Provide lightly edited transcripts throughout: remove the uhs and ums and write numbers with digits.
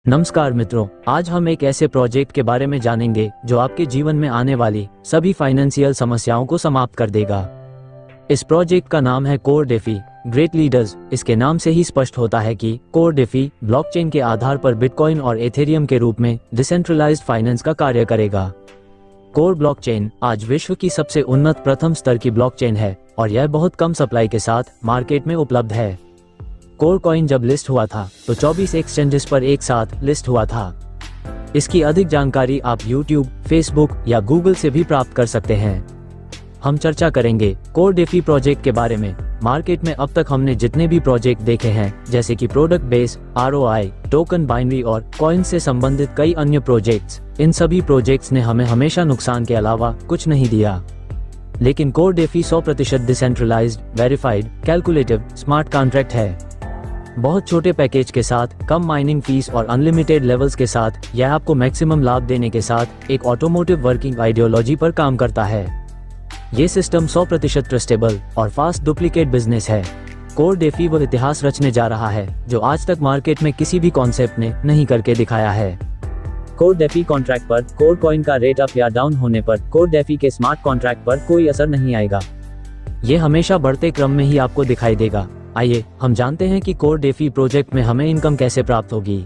नमस्कार मित्रों, आज हम एक ऐसे प्रोजेक्ट के बारे में जानेंगे जो आपके जीवन में आने वाली सभी फाइनेंशियल समस्याओं को समाप्त कर देगा। इस प्रोजेक्ट का नाम है कोर डेफी ग्रेट लीडर्स। इसके नाम से ही स्पष्ट होता है कि कोर डेफी ब्लॉकचेन के आधार पर बिटकॉइन और एथेरियम के रूप में डिसेंट्रलाइज्ड फाइनेंस का कार्य करेगा। कोर ब्लॉकचेन आज विश्व की सबसे उन्नत प्रथम स्तर की ब्लॉकचेन है और यह बहुत कम सप्लाई के साथ मार्केट में उपलब्ध है। कोर कॉइन जब लिस्ट हुआ था तो 24 एक्सचेंजेस पर एक साथ लिस्ट हुआ था। इसकी अधिक जानकारी आप YouTube, Facebook या Google से भी प्राप्त कर सकते हैं। हम चर्चा करेंगे कोर डेफी प्रोजेक्ट के बारे में। मार्केट में अब तक हमने जितने भी प्रोजेक्ट देखे हैं, जैसे कि product base, ROI, token binary और कॉइन से संबंधित कई अन्य प्रोजेक्ट्स, इन सभी प्रोजेक्ट्स ने हमें हमेशा नुकसान के अलावा कुछ नहीं दिया। लेकिन core DeFi 100% decentralised, verified, calculative, smart contract है। बहुत छोटे पैकेज के साथ, कम माइनिंग फीस और अनलिमिटेड लेवल्स के साथ यह आपको मैक्सिमम लाभ देने के साथ एक ऑटोमोटिव वर्किंग आइडियोलॉजी पर काम करता है। ये सिस्टम 100% ट्रस्टेबल और फास्ट डुप्लीकेट बिजनेस है। कोर डेफी वो इतिहास रचने जा रहा है जो आज तक मार्केट में किसी भी कॉन्सेप्ट ने नहीं करके दिखाया है। कोर डेफी कॉन्ट्रैक्ट पर कोर कॉइन का रेट अप या डाउन होने पर कोर डेफी के स्मार्ट कॉन्ट्रैक्ट पर कोई असर नहीं आएगा। ये हमेशा बढ़ते क्रम में ही आपको दिखाई देगा। आइए हम जानते हैं कि कोर डेफी प्रोजेक्ट में हमें इनकम कैसे प्राप्त होगी।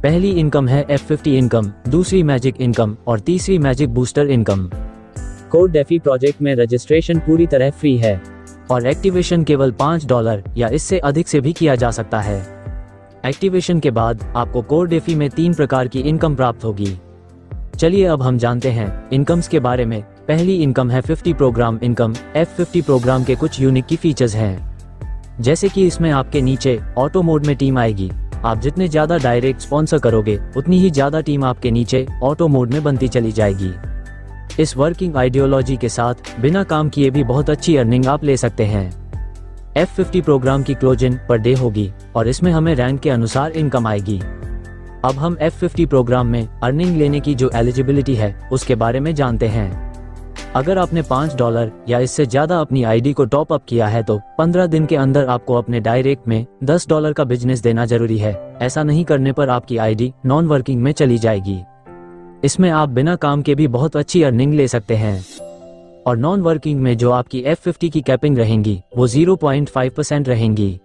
पहली इनकम है F50 इनकम, दूसरी मैजिक इनकम और तीसरी magic booster income. Core DeFi project में रजिस्ट्रेशन पूरी तरह फ्री है और एक्टिवेशन केवल $5 या इससे अधिक से भी किया जा सकता है। एक्टिवेशन के बाद आपको कोर डेफी में 3 प्रकार की इनकम प्राप्त होगी। चलिए अब हम जानते हैं इनकम्स के बारे में। पहली इनकम है 50 प्रोग्राम इनकम। F50 प्रोग्राम के कुछ यूनिक की फीचर्स हैं, जैसे कि इसमें आपके नीचे ऑटो मोड में टीम आएगी। आप जितने ज्यादा डायरेक्ट स्पॉन्सर करोगे उतनी ही ज्यादा टीम आपके नीचे ऑटो मोड में बनती चली जाएगी। इस वर्किंग आइडियोलॉजी के साथ बिना काम किए भी बहुत अच्छी अर्निंग आप ले सकते हैं। F50 प्रोग्राम की क्लोजिंग पर डे होगी और इसमें हमें रैंक के अनुसार इनकम आएगी। अब हम F50 प्रोग्राम में अर्निंग लेने की जो एलिजिबिलिटी है उसके बारे में जानते हैं। अगर आपने $5 या इससे ज्यादा अपनी आईडी को टॉप अप किया है तो 15 दिन के अंदर आपको अपने डायरेक्ट में $10 का बिजनेस देना जरूरी है। ऐसा नहीं करने पर आपकी आईडी नॉन वर्किंग में चली जाएगी। इसमें आप बिना काम के भी बहुत अच्छी अर्निंग ले सकते हैं। और नॉन वर्किंग में जो आपकी F50 की कैपिंग रहेंगी वो 0.5% रहेंगी।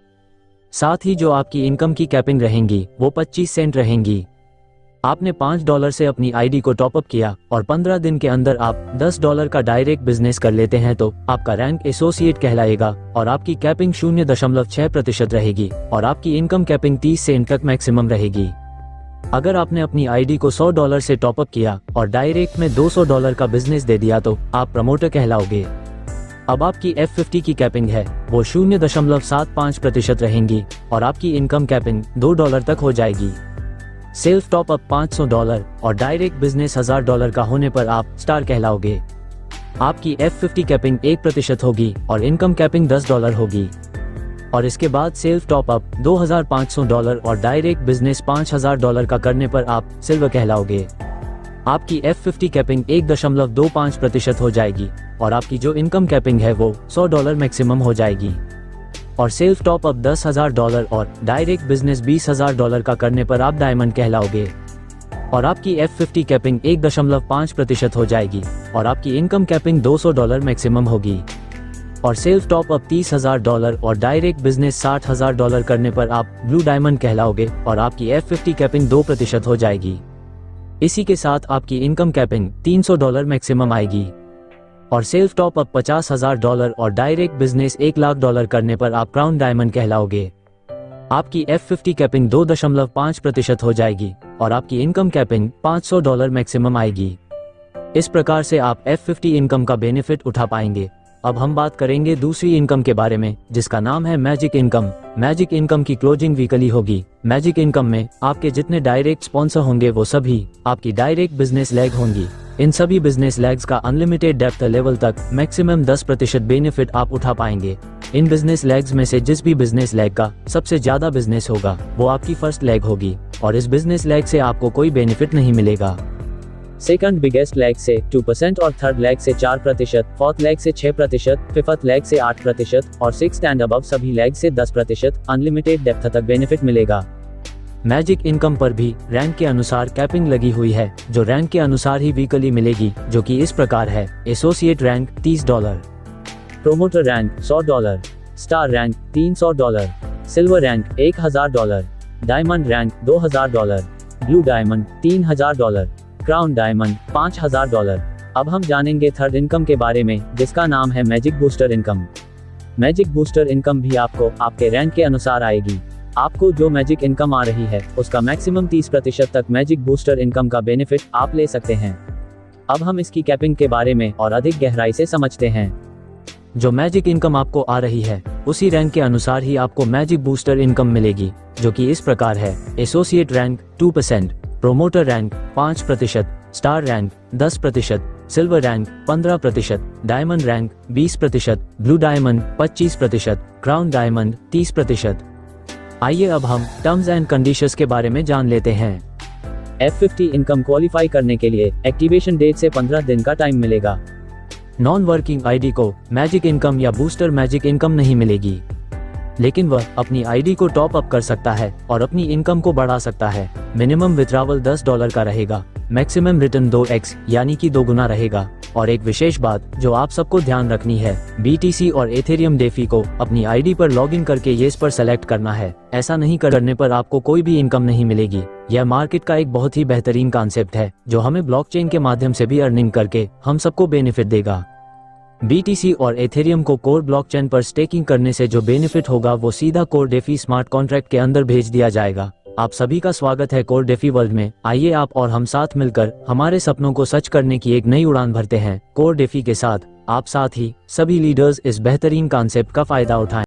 साथ ही जो आपकी इनकम की कैपिंग रहेंगी वो 25 सेंट रहेंगी। आपने $5 से अपनी आईडी को टॉप अप किया और 15 दिन के अंदर आप $10 का डायरेक्ट बिजनेस कर लेते हैं तो आपका रैंक एसोसिएट कहलाएगा और आपकी कैपिंग 0.6% रहेगी और आपकी इनकम कैपिंग 30 सेंट तक मैक्सिमम रहेगी। अगर आपने अपनी आईडी को $100 से टॉप अप किया और डायरेक्ट में $200 का बिजनेस दे दिया तो आप प्रमोटर कहलाओगे। अब आपकी F50 की कैपिंग है वो 0.75% रहेंगी और आपकी इनकम कैपिंग $2 तक हो जाएगी। सेल्फ टॉप अप $500 और डायरेक्ट बिजनेस $1000 का होने पर आप स्टार कहलाओगे। आपकी F50 कैपिंग 1% होगी और इनकम कैपिंग $10 होगी। और इसके बाद सेल्फ टॉप अप $2500 और डायरेक्ट बिजनेस $5000 का करने पर आप सिल्वर कहलाओगे। आपकी F50 कैपिंग 1.25% हो जाएगी और आपकी जो इनकम कैपिंग है वो $100 मैक्सिमम हो जाएगी। और सेल्फ टॉप अप $10,000 और डायरेक्ट बिजनेस $20,000 का करने पर आप डायमंड कहलाओगे। और आपकी F50 कैपिंग 1.5% हो जाएगी और आपकी इनकम कैपिंग $200 मैक्सिमम होगी। और सेल्फ टॉप अप $30,000 और डायरेक्ट बिजनेस $60,000 करने पर आप ब्लू डायमंड कहलाओगे और आपकी F50 कैपिंग 2% हो जाएगी। इसी के साथ आपकी इनकम कैपिंग $300 मैक्सिमम आएगी। और सेल्फ टॉप अप $50,000 और डायरेक्ट बिजनेस $1,00,000 करने पर आप क्राउन डायमंड कहलाओगे। आपकी F50 कैपिंग 2.5% हो जाएगी और आपकी इनकम कैपिंग $500 मैक्सिमम आएगी। इस प्रकार से आप F50 इनकम का बेनिफिट उठा पाएंगे। अब हम बात करेंगे दूसरी इनकम के बारे में, जिसका नाम है मैजिक इनकम। मैजिक इनकम की क्लोजिंग वीकली होगी। मैजिक इनकम में आपके जितने डायरेक्ट स्पॉन्सर होंगे वो सभी आपकी डायरेक्ट बिजनेस लेग होंगी। इन सभी बिजनेस लेग्स का अनलिमिटेड डेप्थ लेवल तक मैक्सिमम 10% बेनिफिट आप उठा पाएंगे। इन बिजनेस लेग्स में से जिस भी बिजनेस लेग का सबसे ज्यादा बिजनेस होगा वो आपकी फर्स्ट लेग होगी और इस बिजनेस लेग से आपको कोई बेनिफिट नहीं मिलेगा। सेकंड बिगेस्ट लेग से 2% और थर्ड लेग से 4%, फोर्थ लेग से 6%, फिफ्थ लेग से 8% और सिक्स्थ एंड अबव सभी लेग से 10% अनलिमिटेड डेप्थ तक बेनिफिट मिलेगा। मैजिक इनकम पर भी रैंक के अनुसार कैपिंग लगी हुई है, जो रैंक के अनुसार ही वीकली मिलेगी, जो कि इस प्रकार है। Associate rank $30, promoter rank $100, star rank $300, silver rank $1000, diamond rank $2000, blue diamond $3000, crown diamond $5000। अब हम जानेंगे थर्ड इनकम के बारे में, जिसका नाम है magic booster income. Magic booster income भी आपको आपके रैंक के अनुसार आएगी। आपको जो मैजिक इनकम आ रही है उसका मैक्सिमम 30% तक मैजिक बूस्टर इनकम का बेनिफिट आप ले सकते हैं। अब हम इसकी कैपिंग के बारे में और अधिक गहराई से समझते हैं। जो मैजिक इनकम आपको आ रही है उसी रैंक के अनुसार ही आपको मैजिक बूस्टर इनकम मिलेगी, जो कि इस प्रकार है। Associate rank 2%, promoter rank 5%, star rank 10%, silver rank 15%, diamond rank 20%, blue diamond 25%, crown diamond 30%। आइए अब हम टर्म्स एंड कंडीशंस के बारे में जान लेते हैं। F50 इनकम क्वालिफाई करने के लिए एक्टिवेशन डेट से 15 दिन का टाइम मिलेगा। नॉन वर्किंग आईडी को मैजिक इनकम या बूस्टर मैजिक इनकम नहीं मिलेगी, लेकिन वह अपनी आईडी को टॉप अप कर सकता है और अपनी इनकम को बढ़ा सकता है। मिनिमम विथड्रॉवल $10 का रहेगा, मैक्सिमम रिटर्न 2x यानी कि 2 गुना रहेगा। और एक विशेष बात जो आप सबको ध्यान रखनी है, BTC और एथेरियम डेफी को अपनी आईडी पर लॉगिन करके येस पर सेलेक्ट करना है। ऐसा नहीं करने पर आपको कोई भी इनकम नहीं मिलेगी। यह मार्केट का एक बहुत ही बेहतरीन कॉन्सेप्ट है, जो हमें ब्लॉकचेन के माध्यम से भी अर्निंग करके हम सबको बेनिफिट देगा। BTC और एथेरियम को कोर ब्लॉकचेन पर स्टेकिंग करने से जो बेनिफिट होगा वो सीधा कोर डेफी स्मार्ट कॉन्ट्रैक्ट के अंदर भेज दिया जाएगा। आप सभी का स्वागत है कोर डेफी वर्ल्ड में। आइए आप और हम साथ मिलकर हमारे सपनों को सच करने की एक नई उड़ान भरते हैं कोर डेफी के साथ। आप साथ ही सभी लीडर्स इस बेहतरीन कॉन्सेप्ट का फायदा उठाएं।